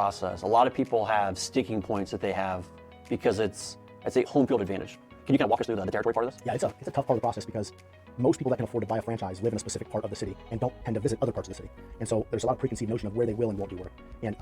process. A lot of people have sticking points that they have because it's a home field advantage. Can you kind of walk us through the territory part of this? Yeah, it's a tough part of the process because most people that can afford to buy a franchise live in a specific part of the city and don't tend to visit other parts of the city. And so there's a lot of preconceived notion of where they will and won't do work. And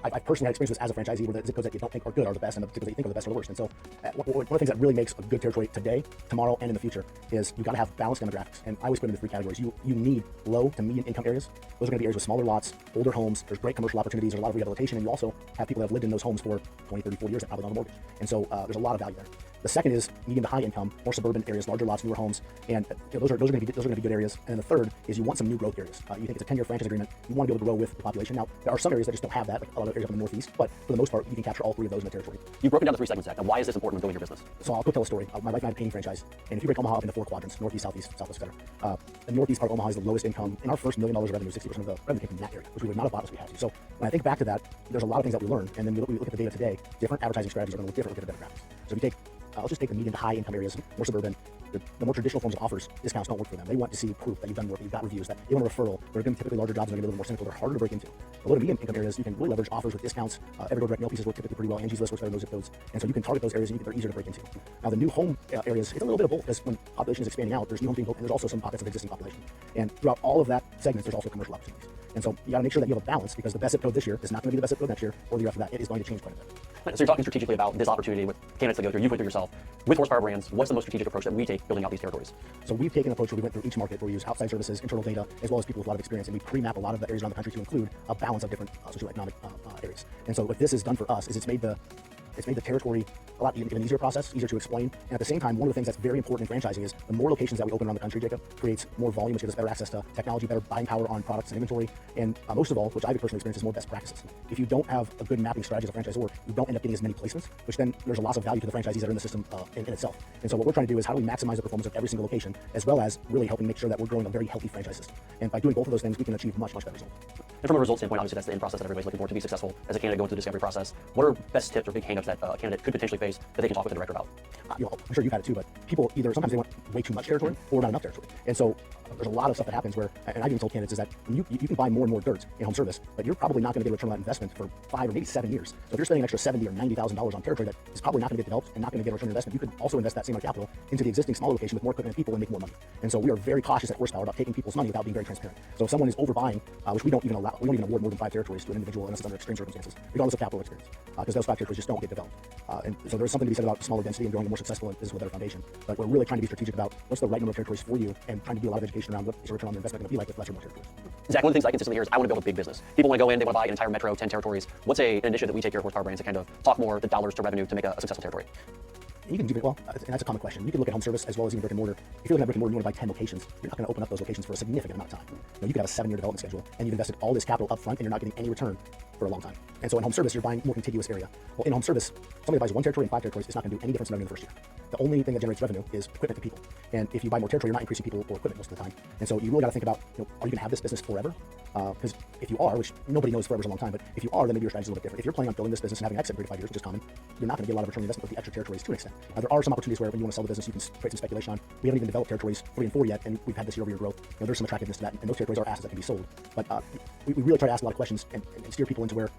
I've personally had experience with this as a franchisee where the zip codes that you don't think are good are the best and the zip codes that you think are the best are the worst. And so one of the things that really makes a good territory today, tomorrow, and in the future is you've got to have balanced demographics. And I always put it into 3 categories. You need low to medium income areas. Those are going to be areas with smaller lots, older homes. There's great commercial opportunities. There's a lot of rehabilitation. And you also have people that have lived in those homes for 20, 30, 40 years that probably don't have a mortgage. And so there's a lot of value there. The second is medium to high income, more suburban areas, larger lots, newer homes, and those are going to be good areas. And then the third is you want some new growth areas. You think it's a 10-year franchise agreement. You want to be able to grow with the population. Now, there are some areas that just don't have that, like a lot of areas up in the Northeast, but for the most part, you can capture all 3 of those in the territory. You've broken down the 3 segments, Zach. Now, why is this important when building your business? So I'll tell a story. My wife and I had a painting franchise, and if you break Omaha up into 4 quadrants, Northeast, Southeast, Southwest, etc. The Northeast part of Omaha is the lowest income. In our first $1 million of revenue, 60% of the revenue came from that area, which we would not have bought unless we had to. So when I think back to that, there's a lot of things that we learned, and then we look at the data today. Different advertising strategies are going to look different with different demographics. So if you take let's just take the medium to high income areas, more suburban. The more traditional forms of offers, discounts don't work for them. They want to see proof that you've done work, that you've got reviews, that they want a referral. They're going to typically larger jobs, and they're going to be a little more cynical. They're harder to break into. The low to medium income areas, you can really leverage offers with discounts. Evergo direct mail pieces work typically pretty well. Angie's List works better in those zip codes. And so you can target those areas, and they're easier to break into. Now, the new home areas, it's a little bit of both, because when population is expanding out, there's new homes being built, and there's also some pockets of existing population. And throughout all of that segments, there's also commercial opportunities. And so you got to make sure that you have a balance, because the best zip code this year is not going to be the best zip code next year or the year after that. It is going to change quite a bit. So you're talking strategically about this opportunity with candidates that go through, you went through yourself. With Horsepower Brands, what's the most strategic approach that we take building out these territories? So we've taken an approach where we went through each market, where we use outside services, internal data, as well as people with a lot of experience, and we pre-map a lot of the areas around the country to include a balance of different socioeconomic areas. And so what this has done for us is it's made the territory a lot even easier process, easier to explain. And at the same time, one of the things that's very important in franchising is the more locations that we open around the country, Jacob, creates more volume, which gives us better access to technology, better buying power on products and inventory, and most of all, which I've personally experienced, is more best practices. If you don't have a good mapping strategy as a franchisor, you don't end up getting as many placements, which then there's a loss of value to the franchisees that are in the system in itself. And so what we're trying to do is how do we maximize the performance of every single location, as well as really helping make sure that we're growing a very healthy franchise system. And by doing both of those things, we can achieve much better results. And from a result standpoint, obviously that's the end process that everybody's looking for to be successful as a candidate going through the discovery process. What are best tips or big hangups that a candidate could potentially face that they can talk with the director about? I'm sure you've had it too, but people sometimes they want way too much territory or not enough territory. And so there's a lot of stuff that happens where, and I've even told candidates, is that you can buy more and more dirt in home service, but you're probably not going to get a return on that investment for 5 or maybe 7 years. So if you're spending an extra $70,000 or $90,000 on territory that is probably not going to get developed and not going to get a return on investment, you could also invest that same amount of capital into the existing smaller location with more equipment and people and make more money. And so we are very cautious at Horsepower about taking people's money without being very transparent. So if someone is overbuying, which we don't even award more than 5 territories to an individual unless it's under extreme circumstances, regardless of capital experience, because those 5 territories just don't get developed. And so there's something to be said about smaller density and growing a more successful business with a better foundation. But we're really trying to be strategic about what's the right number of territories for you, and trying to do a lot of education around what is a return on investment going to be like with lesser and more territories. Zach, one of the things I consistently hear is I want to build a big business. People want to go in, they want to buy an entire metro, 10 territories. What's an initiative that we take here at Horsepower Brands to kind of talk more the dollars to revenue to make a successful territory? You can do it well, and that's a common question. You can look at home service as well as even brick and mortar. If you're looking at brick and mortar, you want to buy 10 locations. You're not going to open up those locations for a significant amount of time. You could have a 7-year development schedule, and you've invested all this capital up front, and you're not getting any return for a long time. And so in home service, you're buying more contiguous area. Well, in home service, somebody buys 1 territory and 5 territories, it's not going to do any difference in revenue in the first year. The only thing that generates revenue is equipment and people. And if you buy more territory, you're not increasing people or equipment most of the time. And so you really got to think about, are you going to have this business forever? Because if you are, which nobody knows forever is a long time, but if you are, then maybe your strategy is a little bit different. If you're planning on building this business and having an exit in 3 to 5 years, which is common, you're not going to get a lot of return on investment with the extra territories to an extent. Now, there are some opportunities where when you want to sell the business, you can create some speculation on. We haven't even developed territories 3 and 4 yet, and we've had this year-over-year growth. There's some attractiveness to that, and those territories are assets that can be sold. But we really try to ask a lot of questions and steer people into where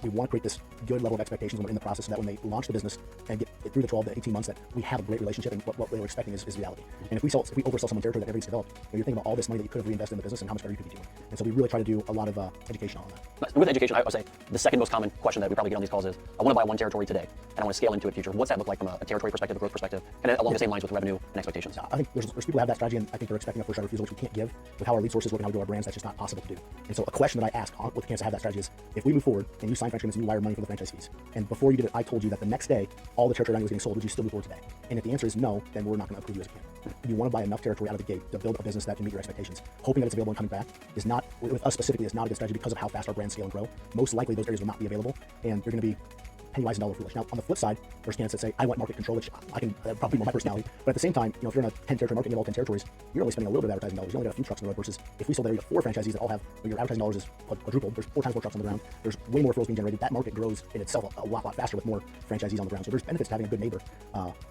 we want to create this good level of expectations when we're in the process, so that when they launch the business and get through the 12 to 18 months, that we have a great relationship, and what they were expecting is reality. And if we oversell someone territory that everybody's developed, you're thinking about all this money that you could have reinvested in the business and how much better you could be doing. And so we really try to do a lot of education on that. With education, I would say the second most common question that we probably get on these calls is, I want to buy 1 territory today, and I want to scale into it in the future. What's that look like from a territory perspective, a growth perspective, and along the same lines with revenue and expectations? I think there's people who have that strategy, and I think they're expecting a first-shot refusal, which we can't give. With how our lead sources work and how we do our brands, that's just not possible to do. And so a question that I ask with the candidates that have that strategy is, if we move forward and you sign franchise agreements and you wire money for the franchise fees, and before you did it, I told you that the next day all the territory around you was getting sold, would you still move forward today? And if the answer is no, then we're not going to approve you as a candidate. You want to buy enough territory out of the gate to build a business that can meet your expectations. Hoping that it's available and coming back is not, with us specifically, is not a good strategy because of how fast our brands scale and grow. Most likely those areas will not be available, and you're going to be penny wise and dollar foolish. Now, on the flip side, there's candidates that say, I want market control, which I can probably more my personality. But at the same time, if you're in a 10 territory market and you have all 10 territories, you're only spending a little bit of advertising dollars. You only got a few trucks on the road, versus if we sold that area to 4 franchisees that all have, your advertising dollars is quadrupled. There's 4 times more trucks on the ground. There's way more referrals being generated. That market grows in itself a lot faster with more franchisees on the ground. So there's benefits to having a good neighbor.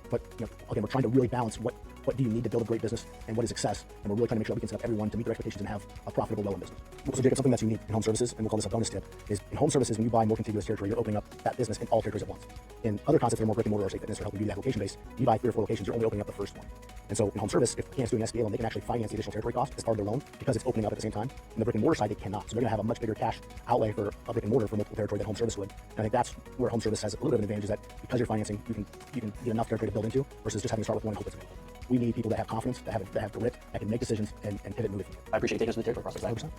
But again, we're trying to really balance what what do you need to build a great business and what is success, and we're really trying to make sure we can set up everyone to meet their expectations and have a profitable, well-run business. So Jacob, something that's unique in home services, and we'll call this a bonus tip, is in home services, when you buy more contiguous territory, you're opening up that business in all territories at once. In other concepts that are more brick and mortar or say fitness or helping you do that location-based, you buy 3 or 4 locations, you're only opening up the first one. And so in home service, if Can's doing an SBA loan, they can actually finance the additional territory cost as part of their loan because it's opening up at the same time. On the brick and mortar side, they cannot. So they're going to have a much bigger cash outlay for a brick and mortar for multiple territory than home service would. And I think that's where home service has a little bit of an advantage, is that because you're financing, you can get enough territory to build into versus just having to start with one and hope it's available. We need people that have confidence, that have grit, that can make decisions and pivot and move it. I appreciate you taking us through the territory process. 100%.